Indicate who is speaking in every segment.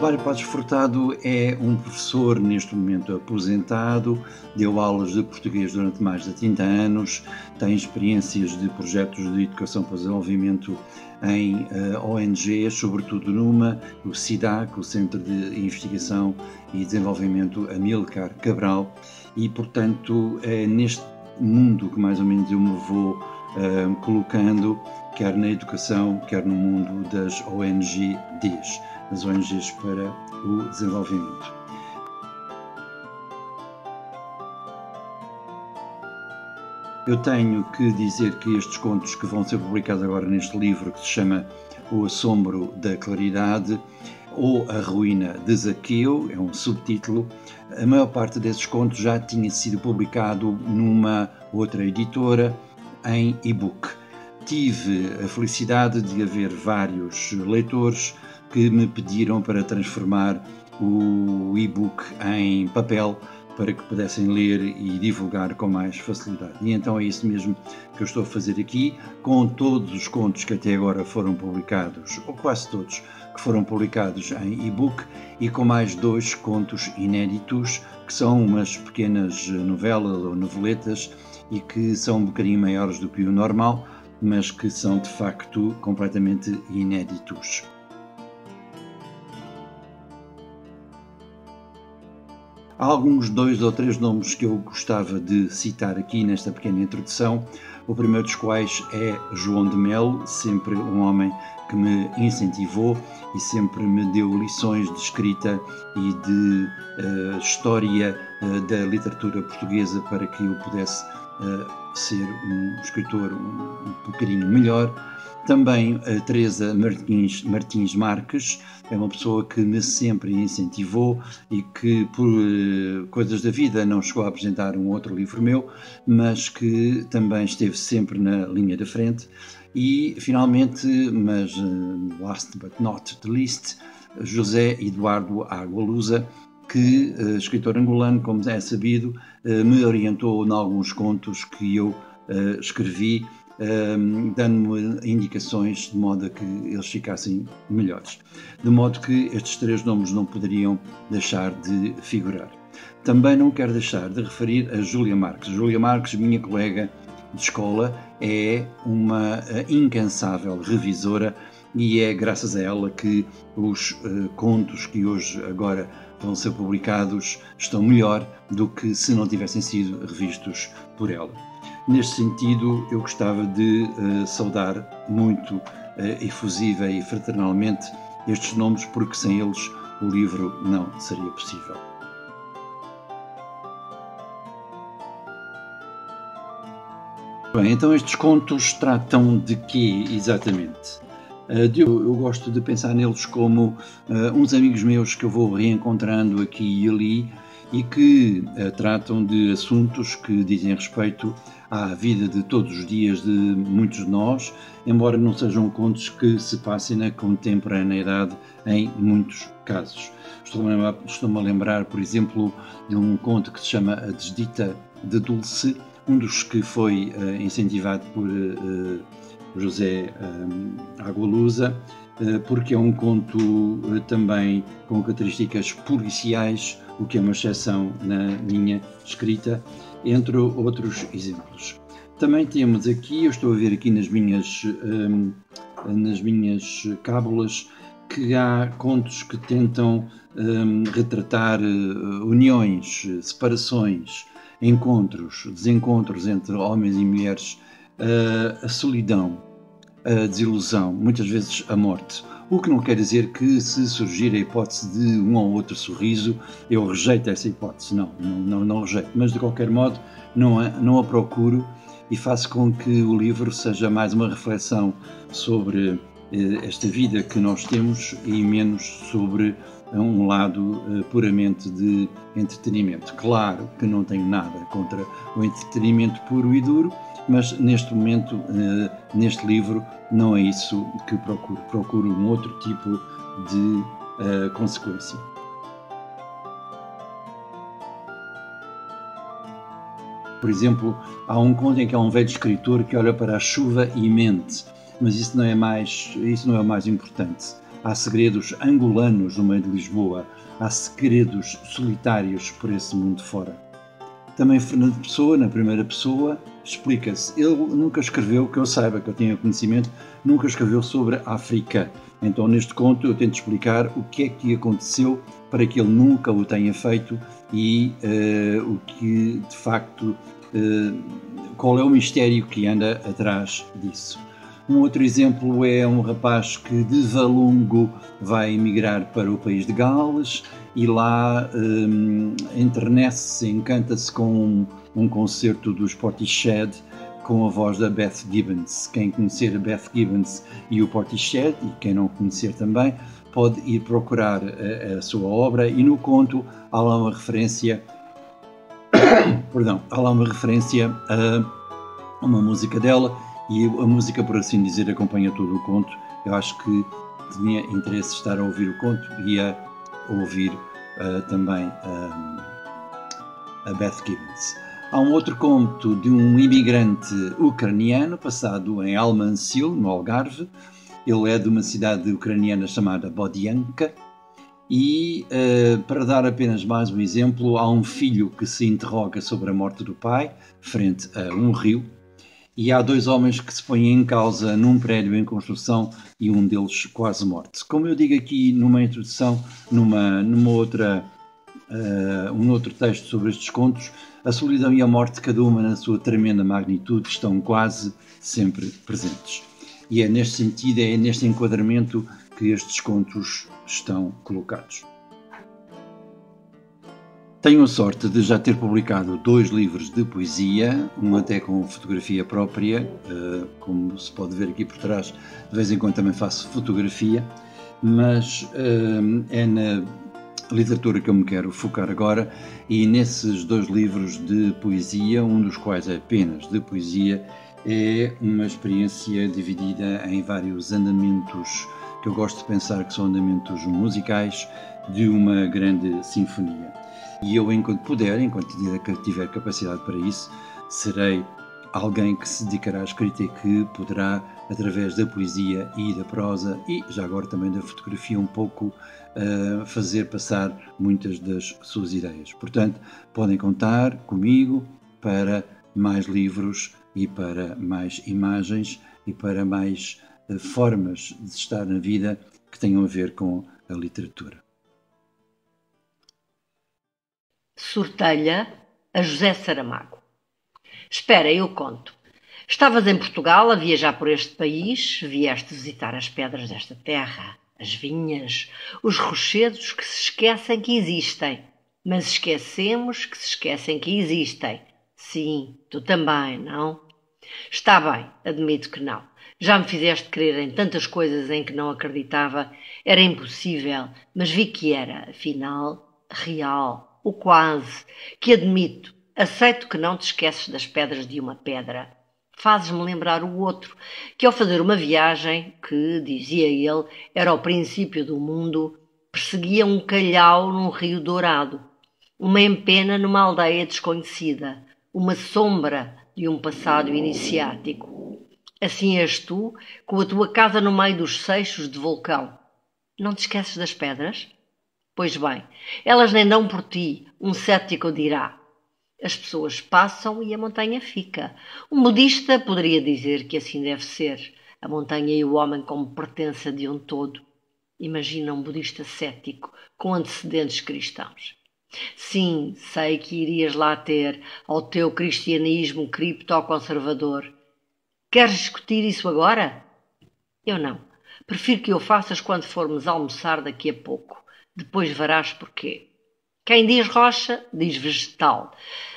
Speaker 1: Mário Passos Furtado é um professor, neste momento aposentado, deu aulas de português durante mais de 30 anos, tem experiências de projetos de educação para o desenvolvimento em ONGs, sobretudo numa, o CIDAC, o Centro de Investigação e Desenvolvimento Amílcar Cabral, e portanto é neste mundo que mais ou menos eu me vou colocando, quer na educação, quer no mundo das ONGs, as ONGs para o desenvolvimento. Eu tenho que dizer que estes contos que vão ser publicados agora neste livro, que se chama O Assombro da Claridade ou A Ruína de Zaqueu, é um subtítulo, a maior parte desses contos já tinha sido publicado numa outra editora em e-book. Tive a felicidade de haver vários leitores que me pediram para transformar o e-book em papel para que pudessem ler e divulgar com mais facilidade. E então é isso mesmo que eu estou a fazer aqui, com todos os contos que até agora foram publicados, ou quase todos, que foram publicados em e-book, e com mais 2 contos inéditos, que são umas pequenas novelas ou noveletas e que são um bocadinho maiores do que o normal, mas que são de facto completamente inéditos. Há alguns 2 ou 3 nomes que eu gostava de citar aqui nesta pequena introdução, o primeiro dos quais é João de Melo, sempre um homem que me incentivou e sempre me deu lições de escrita e de história da literatura portuguesa para que eu pudesse ser um escritor um bocadinho melhor. Também a Teresa Martins Marques é uma pessoa que me sempre incentivou e que por coisas da vida não chegou a apresentar um outro livro meu, mas que também esteve sempre na linha da frente. E finalmente, mas last but not the least, José Eduardo Agualusa, que, escritor angolano, como é sabido, me orientou em alguns contos que eu escrevi, dando-me indicações de modo a que eles ficassem melhores. De modo que estes 3 nomes não poderiam deixar de figurar. Também não quero deixar de referir a Júlia Marques. Júlia Marques, minha colega de escola, é uma incansável revisora e é graças a ela que os contos que hoje agora vão ser publicados estão melhor do que se não tivessem sido revistos por ela. Neste sentido, eu gostava de saudar muito efusiva e fraternalmente estes nomes, porque sem eles o livro não seria possível. Bem, então estes contos tratam de quê exatamente? Eu gosto de pensar neles como uns amigos meus que eu vou reencontrando aqui e ali e que tratam de assuntos que dizem respeito à vida de todos os dias de muitos de nós, embora não sejam contos que se passem na contemporaneidade em muitos casos. Estou-me a lembrar, por exemplo, de um conto que se chama A Desdita de Dulce, um dos que foi incentivado por José Agualusa, porque é um conto também com características policiais, o que é uma exceção na minha escrita, entre outros exemplos. Também temos aqui, eu estou a ver aqui nas minhas cábulas, que há contos que tentam retratar uniões, separações, encontros, desencontros entre homens e mulheres, a solidão, a desilusão, muitas vezes a morte. O que não quer dizer que, se surgir a hipótese de um ou outro sorriso, eu rejeito essa hipótese. Não rejeito. Mas, de qualquer modo, não a procuro e faço com que o livro seja mais uma reflexão sobre esta vida que nós temos e menos sobre um lado puramente de entretenimento. Claro que não tenho nada contra o entretenimento puro e duro, mas neste momento, neste livro, não é isso que procuro. Procuro um outro tipo de consequência. Por exemplo, há um conto em que há um velho escritor que olha para a chuva e mente, mas isso não é o mais importante. há segredos angolanos no meio de Lisboa, há segredos solitários por esse mundo fora. Também Fernando Pessoa, na primeira pessoa, explica-se. Ele nunca escreveu, que eu saiba, que eu tenha conhecimento, nunca escreveu sobre a África. Então, neste conto, eu tento explicar o que é que aconteceu para que ele nunca o tenha feito e o que, de facto, qual é o mistério que anda atrás disso. Um outro exemplo é um rapaz que de Valongo vai emigrar para o país de Gales e lá enternece-se, encanta-se com um concerto dos Portishead com a voz da Beth Gibbons. Quem conhecer a Beth Gibbons e o Portishead, e quem não conhecer também, pode ir procurar a sua obra, e no conto há lá uma referência a uma música dela, e a música, por assim dizer, acompanha todo o conto. Eu acho que tinha interesse estar a ouvir o conto e a ouvir também a Beth Gibbons. Há um outro conto de um imigrante ucraniano passado em Almancil, no Algarve. Ele é de uma cidade ucraniana chamada Bodianka. E, para dar apenas mais um exemplo, há um filho que se interroga sobre a morte do pai, frente a um rio. E há dois homens que se põem em causa num prédio em construção e um deles quase morto. Como eu digo aqui numa introdução, um outro texto sobre estes contos, a solidão e a morte, cada uma na sua tremenda magnitude, estão quase sempre presentes. E é neste sentido, é neste enquadramento que estes contos estão colocados. Tenho a sorte de já ter publicado 2 livros de poesia, um até com fotografia própria, como se pode ver aqui por trás, de vez em quando também faço fotografia, mas é na literatura que eu me quero focar agora, e nesses 2 livros de poesia, um dos quais é apenas de poesia, é uma experiência dividida em vários andamentos, que eu gosto de pensar que são andamentos musicais, de uma grande sinfonia. E eu, enquanto puder, enquanto tiver capacidade para isso, serei alguém que se dedicará à escrita e que poderá, através da poesia e da prosa, e já agora também da fotografia um pouco, fazer passar muitas das suas ideias. Portanto, podem contar comigo para mais livros e para mais imagens e para mais formas de estar na vida que tenham a ver com a literatura.
Speaker 2: Sortelha, a José Saramago. Espera, eu conto. Estavas em Portugal a viajar por este país, vieste visitar as pedras desta terra, as vinhas, os rochedos que se esquecem que existem. Mas esquecemos que se esquecem que existem. Sim, tu também, não? Está bem, admito que não. Já me fizeste crer em tantas coisas em que não acreditava. Era impossível, mas vi que era, afinal, real. O quase, que admito, aceito que não te esqueces das pedras de uma pedra. Fazes-me lembrar o outro, que ao fazer uma viagem, que, dizia ele, era o princípio do mundo, perseguia um calhau num rio dourado, uma empena numa aldeia desconhecida, uma sombra de um passado iniciático. Assim és tu, com a tua casa no meio dos seixos de vulcão. Não te esqueces das pedras? Pois bem, elas nem dão por ti, um cético dirá. As pessoas passam e a montanha fica. Um budista poderia dizer que assim deve ser, a montanha e o homem como pertença de um todo. Imagina um budista cético com antecedentes cristãos. Sim, sei que irias lá ter ao teu cristianismo criptoconservador. Queres discutir isso agora? Eu não. Prefiro que o faças quando formos almoçar daqui a pouco. Depois verás porquê. Quem diz rocha, diz vegetal.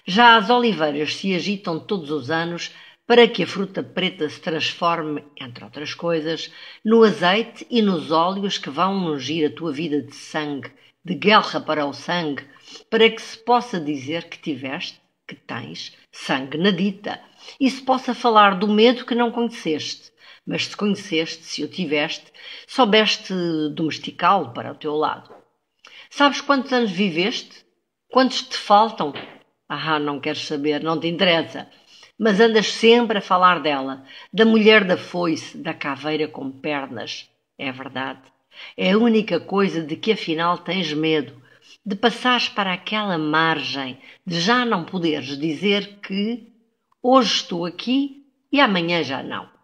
Speaker 2: Já as oliveiras se agitam todos os anos para que a fruta preta se transforme, entre outras coisas, no azeite e nos óleos que vão ungir a tua vida de sangue, de guerra para o sangue, para que se possa dizer que tiveste, que tens, sangue na dita, e se possa falar do medo que não conheceste. Mas se conheceste, se o tiveste, soubeste domesticá-lo para o teu lado. Sabes quantos anos viveste? Quantos te faltam? Não queres saber, não te interessa. Mas andas sempre a falar dela, da mulher da foice, da caveira com pernas. É verdade. É a única coisa de que afinal tens medo, de passares para aquela margem, de já não poderes dizer que hoje estou aqui e amanhã já não.